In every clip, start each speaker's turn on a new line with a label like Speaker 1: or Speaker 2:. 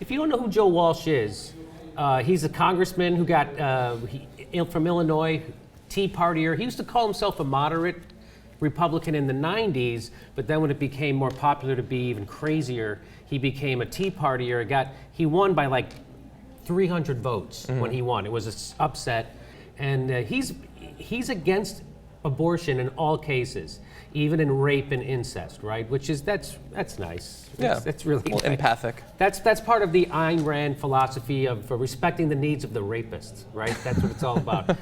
Speaker 1: If you don't know who Joe Walsh is, he's a congressman who got from Illinois, Tea Partier. He used to call himself a moderate Republican in the 90s, but then when it became more popular to be even crazier, he became a Tea Partier. He won by like 300 votes when he won. It was an upset, and he's against abortion in all cases, even in rape and incest, right? That's nice.
Speaker 2: Yeah,
Speaker 1: that's really
Speaker 2: well,
Speaker 1: nice.
Speaker 2: Empathic.
Speaker 1: That's part of the Ayn Rand philosophy of respecting the needs of the rapist, right? That's what it's all about.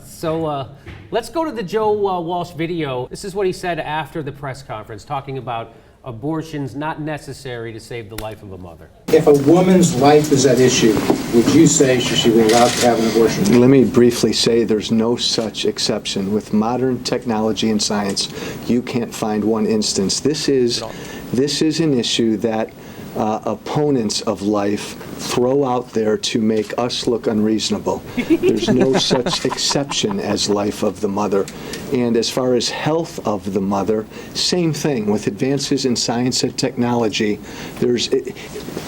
Speaker 1: So let's go to the Joe Walsh video. This is what he said after the press conference, talking about abortion's not necessary to save the life of a mother.
Speaker 3: If a woman's life is at issue, would you say she should be allowed to have an abortion?
Speaker 4: Let me briefly say there's no such exception. With modern technology and science, you can't find one instance. This is an issue that opponents of life throw out there to make us look unreasonable. There's no such exception as life of the mother. And as far as health of the mother, same thing. With advances in science and technology,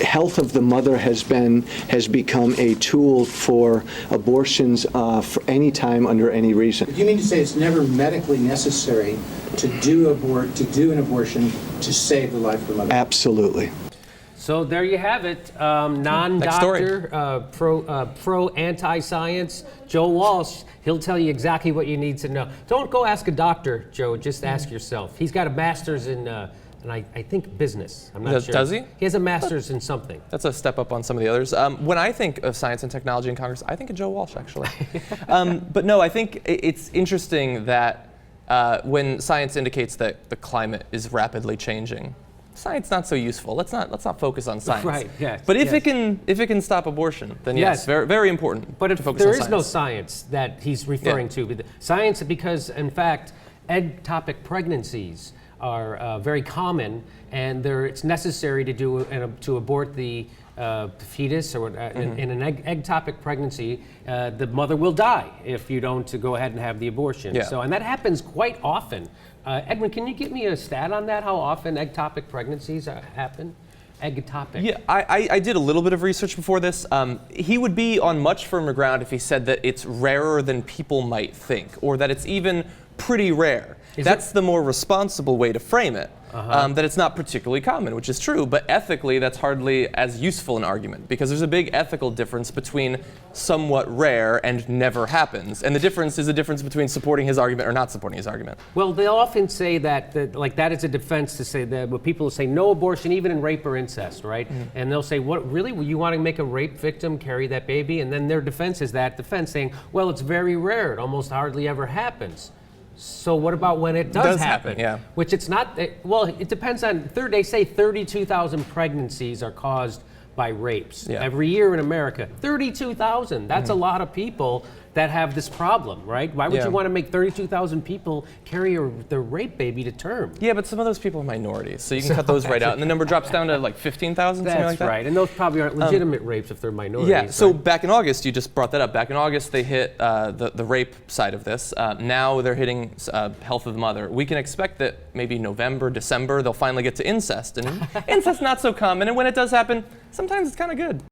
Speaker 4: health of the mother has become a tool for abortions for any time under any reason.
Speaker 3: You mean to say it's never medically necessary to do an abortion to save the life of the mother?
Speaker 4: Absolutely.
Speaker 1: So there you have it. Non-doctor, pro-anti-science, Joe Walsh. He'll tell you exactly what you need to know. Don't go ask a doctor, Joe. Just ask yourself. He's got a master's in, and I think business. I'm not sure.
Speaker 2: Does he?
Speaker 1: He has a master's in something.
Speaker 2: That's a step up on some of the others. When I think of science and technology in Congress, I think of Joe Walsh, actually. But no, I think it's interesting that when science indicates that the climate is rapidly changing, science not so useful. Let's not focus on science.
Speaker 1: Right. Yes.
Speaker 2: But if it can stop abortion, then yes, very very important.
Speaker 1: But if
Speaker 2: to focus
Speaker 1: there
Speaker 2: on
Speaker 1: is
Speaker 2: science.
Speaker 1: no science that he's referring to, science because in fact ectopic pregnancies are very common, and it's necessary to abort the fetus, or in an ectopic pregnancy, the mother will die if you don't go ahead and have the abortion.
Speaker 2: Yeah.
Speaker 1: So, and that happens quite often. Edwin, can you give me a stat on that? How often ectopic pregnancies happen? Ectopic.
Speaker 2: Yeah, I did a little bit of research before this. He would be on much firmer ground if he said that it's rarer than people might think, or that it's even pretty rare. That's the more responsible way to frame it. That it's not particularly common, which is true, but ethically that's hardly as useful an argument, because there's a big ethical difference between somewhat rare and never happens, and the difference is the difference between supporting his argument or not supporting his argument.
Speaker 1: Well, they'll often say that is a defense to say that when people say no abortion, even in rape or incest, right? And they'll say, what, really? You want to make a rape victim carry that baby? And then their defense is that defense saying, well, it's very rare. It almost hardly ever happens. So what about when it does happen?
Speaker 2: Yeah.
Speaker 1: Which it's not, well, it depends on, they say 32,000 pregnancies are caused by rapes every year in America. 32,000, that's a lot of people that have this problem, right? Why would you want to make 32,000 people carry their rape baby to term?
Speaker 2: Yeah, but some of those people are minorities, so you can cut those right out, and the number drops down to like 15,000, something like that.
Speaker 1: That's right, and those probably aren't legitimate rapes if they're minorities.
Speaker 2: Yeah, so
Speaker 1: right?
Speaker 2: back in August, you just brought that up. Back in August, they hit the rape side of this. Now they're hitting health of the mother. We can expect that maybe November, December, they'll finally get to incest, and incest's not so common, and when it does happen, sometimes it's kind of good.